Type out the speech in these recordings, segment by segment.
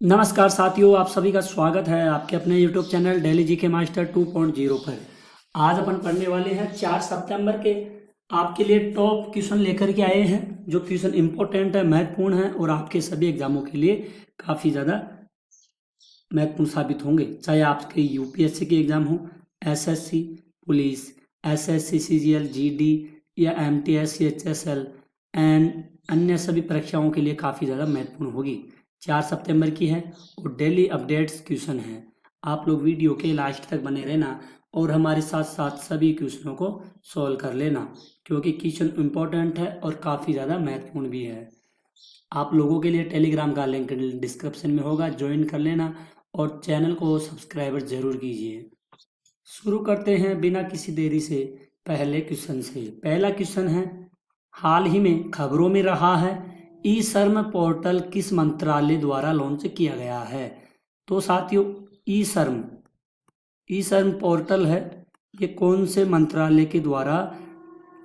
नमस्कार साथियों, आप सभी का स्वागत है आपके अपने YouTube channel daily GK master 2.0 पर। आज अपन पढ़ने वाले हैं 4 सितंबर के आपके लिए टॉप क्वेश्चन लेकर के आए हैं, जो क्वेश्चन इंपॉर्टेंट है, महत्वपूर्ण है और आपके सभी एग्जामों के लिए काफ़ी ज़्यादा महत्वपूर्ण साबित होंगे। चाहे आपके यूपीएससी के एग्जाम हो, SSC, police, SSC, CGL, GD या एमटीएस, सीएचएसएल एंड अन्य सभी परीक्षाओं के लिए काफ़ी ज़्यादा महत्वपूर्ण होगी। 4 सितंबर की है और डेली अपडेट्स क्वेश्चन है। आप लोग वीडियो के लास्ट तक बने रहना और हमारे साथ साथ सभी क्वेश्चनों को सॉल्व कर लेना, क्योंकि क्वेश्चन इम्पोर्टेंट है और काफ़ी ज़्यादा महत्वपूर्ण भी है। आप लोगों के लिए टेलीग्राम का लिंक डिस्क्रिप्शन में होगा, ज्वाइन कर लेना और चैनल को सब्सक्राइबर जरूर कीजिए। शुरू करते हैं बिना किसी देरी से पहले क्वेश्चन से। पहला क्वेश्चन है, हाल ही में खबरों में रहा है, ई श्रम पोर्टल किस मंत्रालय द्वारा लॉन्च किया गया है? तो साथियों, ई श्रम पोर्टल है, ये कौन से मंत्रालय के द्वारा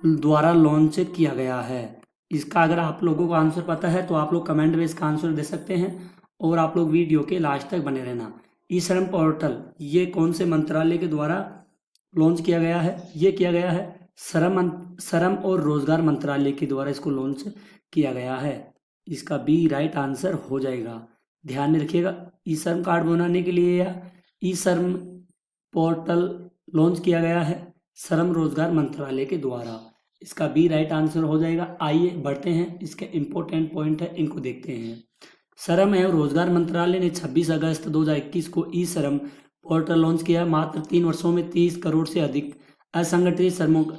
लॉन्च किया गया है? इसका अगर आप लोगों को आंसर पता है तो आप लोग कमेंट में इसका आंसर दे सकते हैं और आप लोग वीडियो के लास्ट तक बने रहना। ई श्रम पोर्टल ये कौन से मंत्रालय के द्वारा लॉन्च किया गया है? ये किया गया है श्रम और रोजगार मंत्रालय के द्वारा इसको लॉन्च किया गया है। इसका बी राइट आंसर हो जाएगा। ध्यान में रखिएगा, ई श्रम कार्ड बनाने के लिए या ई श्रम पोर्टल लॉन्च किया गया है श्रम रोजगार मंत्रालय के द्वारा। इसका बी राइट आंसर हो जाएगा। आइए बढ़ते हैं, इसके इंपॉर्टेंट पॉइंट है, इनको देखते हैं। श्रम एवं रोजगार मंत्रालय ने 26 अगस्त 2021 को ई श्रम पोर्टल लॉन्च किया। मात्र 3 वर्षों में 30 करोड़ से अधिक असंगठित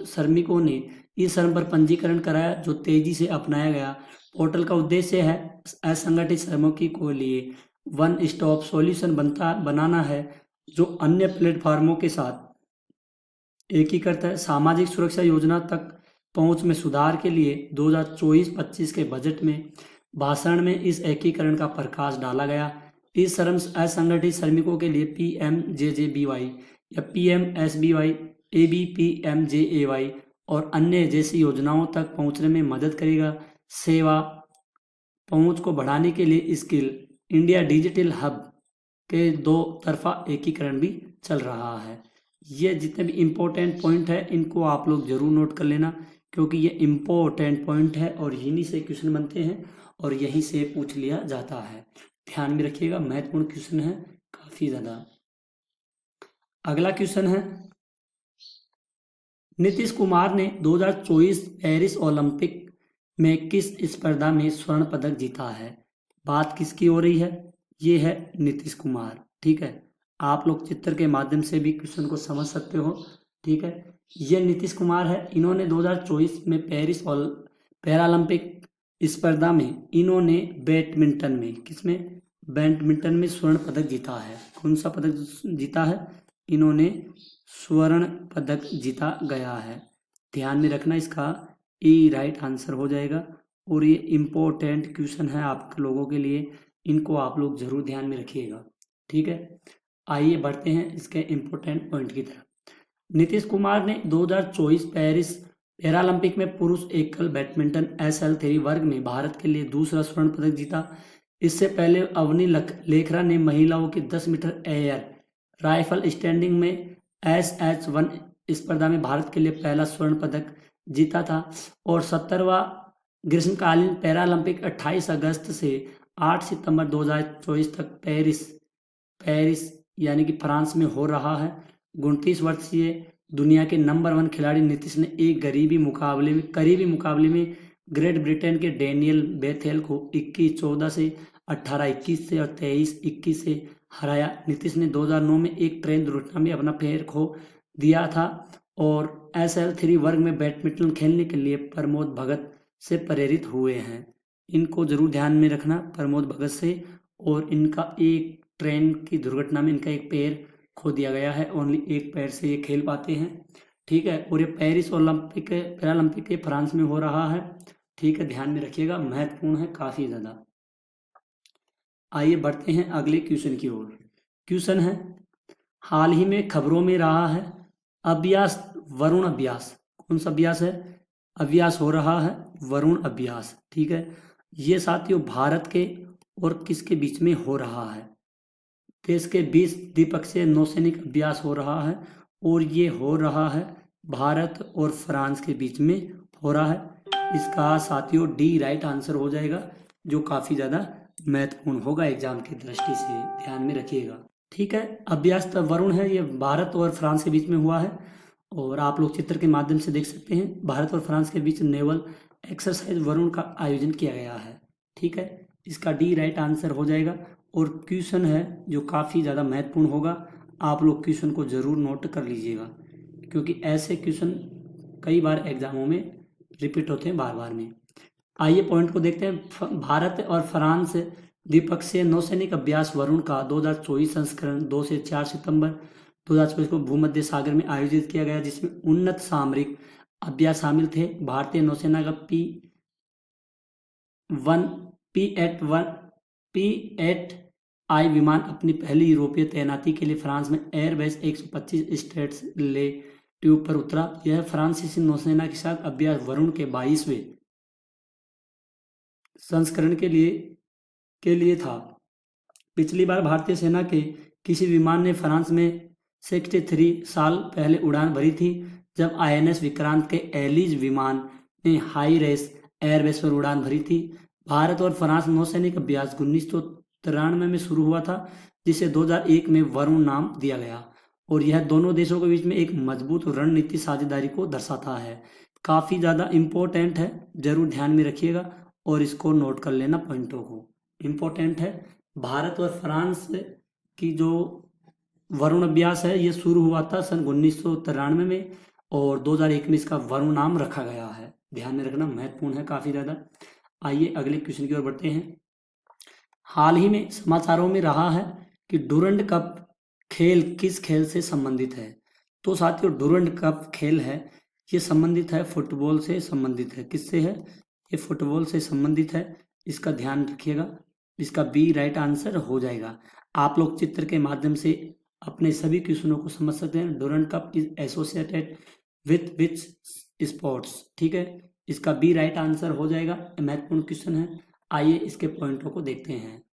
श्रमिकों ने ई श्रम पर पंजीकरण कराया, जो तेजी से अपनाया गया। पोर्टल का उद्देश्य है असंगठित श्रमिकों के लिए वन स्टॉप सॉल्यूशन बनाना है, जो अन्य प्लेटफॉर्मों के साथ एकीकृत है। सामाजिक सुरक्षा योजना तक पहुंच में सुधार के लिए 2024-25 के बजट में भाषण में इस एकीकरण का प्रकाश डाला गया। इस श्रम असंगठित श्रमिकों के लिए PMJJBY या PMSBY, ABPMJAY और अन्य जैसी योजनाओं तक पहुंचने में मदद करेगा। सेवा पहुंच को बढ़ाने के लिए स्किल इंडिया डिजिटल हब के 2 तरफा एकीकरण भी चल रहा है। ये जितने भी इम्पोर्टेंट पॉइंट है इनको आप लोग जरूर नोट कर लेना, क्योंकि ये इम्पोर्टेंट पॉइंट है और यहीं से क्वेश्चन बनते हैं और यहीं से पूछ लिया जाता है। ध्यान में रखिएगा, महत्वपूर्ण क्वेश्चन है काफी ज्यादा। अगला क्वेश्चन है, नीतीश कुमार ने 2024 पेरिस ओलंपिक में किस स्पर्धा में स्वर्ण पदक जीता है? बात किसकी हो रही है? ये है नीतीश कुमार। ठीक है, आप लोग चित्र के माध्यम से भी क्वेश्चन को समझ सकते हो। ठीक है, ये नीतीश कुमार है। इन्होंने 2024 में पेरिस पैरालंपिक स्पर्धा में इन्होंने बैडमिंटन में स्वर्ण पदक जीता है। कौन सा पदक जीता है? इन्होंने स्वर्ण पदक जीता गया है। ध्यान में रखना, इसका ई राइट आंसर हो जाएगा और ये इम्पोर्टेंट क्वेश्चन है आप लोगों के लिए, इनको आप लोग जरूर ध्यान में रखिएगा। ठीक है, आइए बढ़ते हैं इसके इम्पोर्टेंट पॉइंट की तरफ। नीतीश कुमार ने 2024 पेरिस पैरालंपिक में पुरुष एकल बैडमिंटन SL3 वर्ग में भारत के लिए दूसरा स्वर्ण पदक जीता। इससे पहले अवनी लेखरा ने महिलाओं की 10 मीटर एयर राइफल स्टैंडिंग में SH1 स्पर्धा में भारत के लिए पहला स्वर्ण पदक जीता था। और 17वां ग्रीष्मकालीन पैरालंपिक 28 अगस्त से 8 सितंबर 2024 तक पेरिस यानी कि फ्रांस में हो रहा है। 29 वर्षीय दुनिया के नंबर 1 खिलाड़ी नीतीश ने एक करीबी मुकाबले में ग्रेट ब्रिटेन के डेनियल बेथेल को 21-14 से 18-21 से और 23-21 से हराया। नीतीश ने 2009 में एक ट्रेन दुर्घटना में अपना पैर खो दिया था और SL3 वर्ग में बैडमिंटन खेलने के लिए प्रमोद भगत से प्रेरित हुए हैं। इनको जरूर ध्यान में रखना, प्रमोद भगत से। और इनका एक ट्रेन की दुर्घटना में इनका एक पैर खो दिया गया है, ओनली एक पैर से ये खेल पाते हैं। ठीक है, और ये पेरिस पैरालंपिक के फ्रांस में हो रहा है। ठीक है, ध्यान में रखिएगा, महत्वपूर्ण है काफी ज्यादा। आइए बढ़ते हैं अगले क्वेश्चन की ओर। क्वेश्चन है, हाल ही में खबरों में रहा है वरुण अभ्यास। कौन सा अभ्यास है? अभ्यास हो रहा है वरुण अभ्यास। ठीक है, ये साथियों भारत के और किसके बीच में हो रहा है? देश के 20 द्विपक्षीय नौसैनिक अभ्यास हो रहा है और ये हो रहा है भारत और फ्रांस के बीच में हो रहा है। इसका साथियों डी राइट आंसर हो जाएगा, जो काफ़ी ज़्यादा महत्वपूर्ण होगा एग्जाम की दृष्टि से, ध्यान में रखिएगा। ठीक है, अभ्यास वरुण है, ये भारत और फ्रांस के बीच में हुआ है और आप लोग चित्र के माध्यम से देख सकते हैं भारत और फ्रांस के बीच नेवल एक्सरसाइज वरुण का आयोजन किया गया है। ठीक है, इसका डी राइट आंसर हो जाएगा। और क्वेश्चन है जो काफ़ी ज़्यादा महत्वपूर्ण होगा, आप लोग क्वेश्चन को ज़रूर नोट कर लीजिएगा, क्योंकि ऐसे क्वेश्चन कई बार एग्जामों में रिपीट होते हैं बार बार में। आइए पॉइंट को देखते हैं। भारत और फ्रांस द्विपक्षीय नौसैनिक अभ्यास वरुण का 2024 संस्करण 2 से 4 सितंबर 2024 को भूमध्य सागर में आयोजित किया गया, जिसमें उन्नत सामरिक अभ्यास शामिल थे। भारतीय नौसेना का P-8I विमान अपनी पहली यूरोपीय तैनाती के लिए फ्रांस में एयरबेस 125 स्ट्रेट्स ले ट्यूब पर उतरा। यह फ्रांसीसी नौसेना के साथ अभ्यास वरुण के 22वें संस्करण के लिए था। पिछली बार भारतीय सेना के किसी विमान ने फ्रांस में 63 साल पहले उड़ान भरी थी, जब INS विक्रांत के एलिज विमान ने हाई रेस एयरबेस पर उड़ान भरी थी। भारत और फ्रांस नौसैनिक अभ्यास 1993 में शुरू हुआ था, जिसे 2001 में वरुण नाम दिया गया और यह दोनों देशों के बीच में एक मजबूत रणनीति साझेदारी को दर्शाता है। काफ़ी ज़्यादा इम्पोर्टेंट है, जरूर ध्यान में रखिएगा और इसको नोट कर लेना, पॉइंटों को इम्पोर्टेंट है। भारत और फ्रांस की जो वरुण अभ्यास है ये शुरू हुआ था सन 1993 में और 2001 में इसका वरुण नाम रखा गया है, ध्यान में रखना, महत्वपूर्ण है काफ़ी ज़्यादा। आइए अगले क्वेश्चन की ओर बढ़ते हैं। हाल ही में समाचारों में रहा है कि डूरंड कप खेल किस खेल से संबंधित है? तो साथियों डूरंड कप खेल है ये संबंधित है फुटबॉल से संबंधित है। किससे है? ये फुटबॉल से संबंधित है, इसका ध्यान रखिएगा। इसका बी राइट आंसर हो जाएगा। आप लोग चित्र के माध्यम से अपने सभी क्वेश्चनों को समझ सकते हैं। Durand cup is associated with which sports. ठीक है, इसका बी राइट आंसर हो जाएगा, महत्वपूर्ण क्वेश्चन है। आइए इसके पॉइंटों को देखते हैं।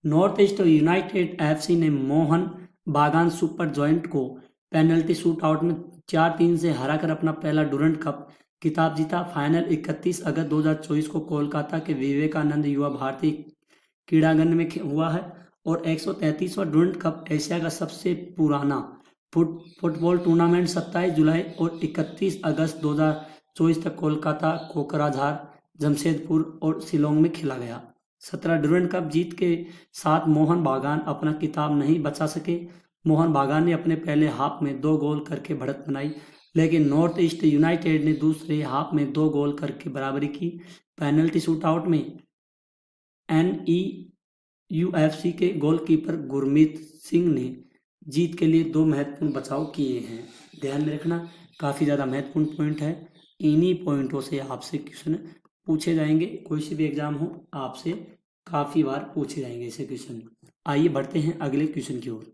नॉर्थ ईस्ट यूनाइटेड FC ने मोहन बागान सुपर जॉइंट को पेनल्टी शूट आउट में 4-3 से हराकर अपना पहला डूरंड कप खिताब जीता। फाइनल 31 अगस्त 2024 को कोलकाता के विवेकानंद युवा भारती क्रीड़ांगन में हुआ है और 133वां डूरंड कप एशिया का सबसे पुराना फुटबॉल टूर्नामेंट 27 जुलाई और 31 अगस्त 2024 तक कोलकाता, कोकराझार, जमशेदपुर और शिलोंग में खेला गया। 17 डूरंड कप जीत के साथ मोहन बागान अपना खिताब नहीं बचा सके। मोहन बागान ने अपने पहले हाफ में 2 गोल करके बढ़त बनाई, लेकिन नॉर्थ ईस्ट यूनाइटेड ने दूसरे हाफ में 2 गोल करके बराबरी की। पेनल्टी शूटआउट में NEUFC के गोलकीपर गुरमीत सिंह ने जीत के लिए 2 महत्वपूर्ण बचाव किए हैं, ध्यान में रखना, काफ़ी ज़्यादा महत्वपूर्ण पॉइंट है। इन्हीं पॉइंटों से आपसे क्वेश्चन पूछे जाएंगे, कोई सी भी एग्जाम हो आपसे काफ़ी बार पूछे जाएंगे ऐसे क्वेश्चन। आइए बढ़ते हैं अगले क्वेश्चन की ओर।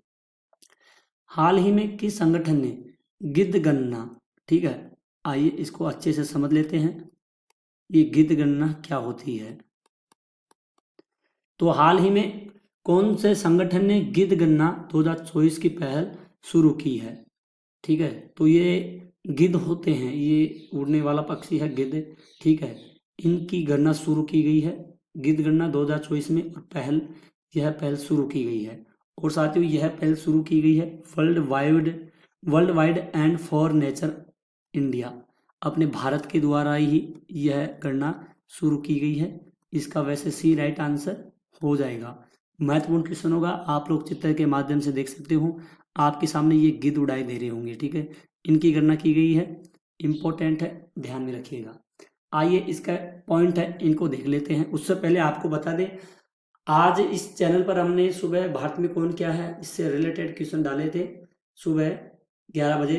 हाल ही में किस संगठन ने गिद्ध गणना, ठीक है, आइए इसको अच्छे से समझ लेते हैं, ये गिद्ध गणना क्या होती है। तो हाल ही में कौन से संगठन ने गिद्ध गणना 2024 की पहल शुरू की है? ठीक है, तो ये गिद्ध होते हैं, ये उड़ने वाला पक्षी है गिद्ध, ठीक है, इनकी गणना शुरू की गई है गिद्ध गणना 2024 में और यह पहल शुरू की गई है। और साथियों यह पहल शुरू की गई है world wide and for nature India, अपने भारत के द्वारा ही यह गणना शुरू की गई है। इसका वैसे सी राइट आंसर हो जाएगा। महत्वपूर्ण क्वेश्चन होगा, आप लोग चित्र के माध्यम से देख सकते हो, आपके सामने ये गिद्ध उड़ाई दे रहे होंगे, ठीक है, इनकी गणना की गई है, इंपॉर्टेंट है, ध्यान में रखिएगा। आइए इसका पॉइंट है, इनको देख लेते हैं। उससे पहले आपको बता दें, आज इस चैनल पर हमने सुबह भारत में कौन क्या है इससे रिलेटेड क्वेश्चन डाले थे सुबह 11 बजे,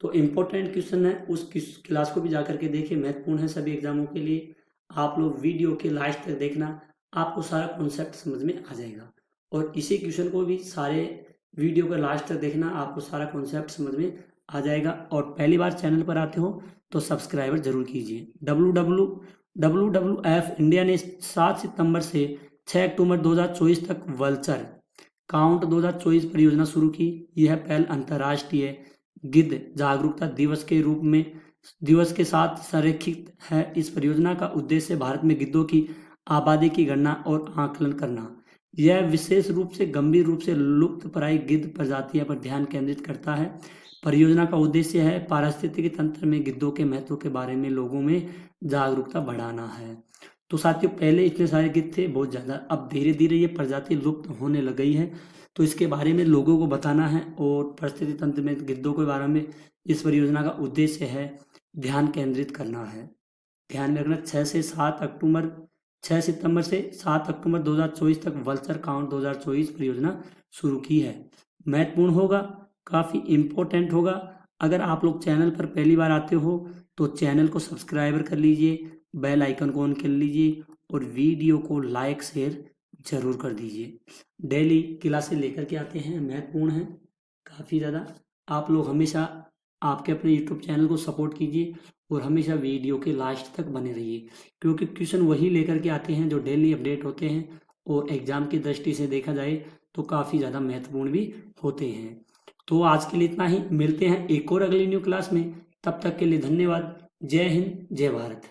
तो इम्पोर्टेंट क्वेश्चन है, उस क्लास को भी जाकर के देखिए, महत्वपूर्ण है सभी एग्जामों के लिए। आप लोग वीडियो के लास्ट तक देखना, आपको सारा कॉन्सेप्ट समझ में आ जाएगा। और इसी क्वेश्चन को भी सारे वीडियो के लास्ट तक देखना, आपको सारा कॉन्सेप्ट समझ में आ जाएगा। और पहली बार चैनल पर आते हो तो सब्सक्राइबर जरूर कीजिए। WWF इंडिया ने 7 सितंबर से 6 अक्टूबर 2024 तक वल्चर काउंट 2024 परियोजना शुरू की। यह पहल अंतर्राष्ट्रीय गिद्ध जागरूकता दिवस के साथ संरेखित है। इस परियोजना का उद्देश्य भारत में गिद्धों की आबादी की गणना और आकलन करना। यह विशेष रूप से गंभीर रूप से लुप्तप्राय गिद्ध प्रजातियों पर ध्यान केंद्रित करता है। परियोजना का उद्देश्य है पारिस्थितिकी तंत्र में गिद्धों के महत्व के बारे में लोगों में जागरूकता बढ़ाना है। तो साथियों, पहले इतने सारे गिद्ध थे बहुत ज़्यादा, अब धीरे धीरे ये प्रजाति लुप्त होने लग गई है। तो इसके बारे में लोगों को बताना है और पारिस्थितिकी तंत्र में गिद्धों के बारे में इस परियोजना का उद्देश्य है ध्यान केंद्रित करना है। ध्यान में रखना 6 सितंबर से 7 अक्टूबर 2024 तक वल्चर काउंट 2024 परियोजना शुरू की है। महत्वपूर्ण होगा, काफ़ी इम्पोर्टेंट होगा। अगर आप लोग चैनल पर पहली बार आते हो तो चैनल को सब्सक्राइबर कर लीजिए, बेल आइकन को ऑन कर लीजिए और वीडियो को लाइक शेयर जरूर कर दीजिए। डेली क्लासेस लेकर के आते हैं, महत्वपूर्ण है काफ़ी ज़्यादा। आप लोग हमेशा आपके अपने यूट्यूब चैनल को सपोर्ट कीजिए और हमेशा वीडियो के लास्ट तक बने रहिए, क्योंकि क्वेश्चन वही लेकर के आते हैं जो डेली अपडेट होते हैं और एग्जाम की दृष्टि से देखा जाए तो काफ़ी ज़्यादा महत्वपूर्ण भी होते हैं। तो आज के लिए इतना ही, मिलते हैं एक और अगली न्यू क्लास में। तब तक के लिए धन्यवाद। जय हिंद, जय भारत।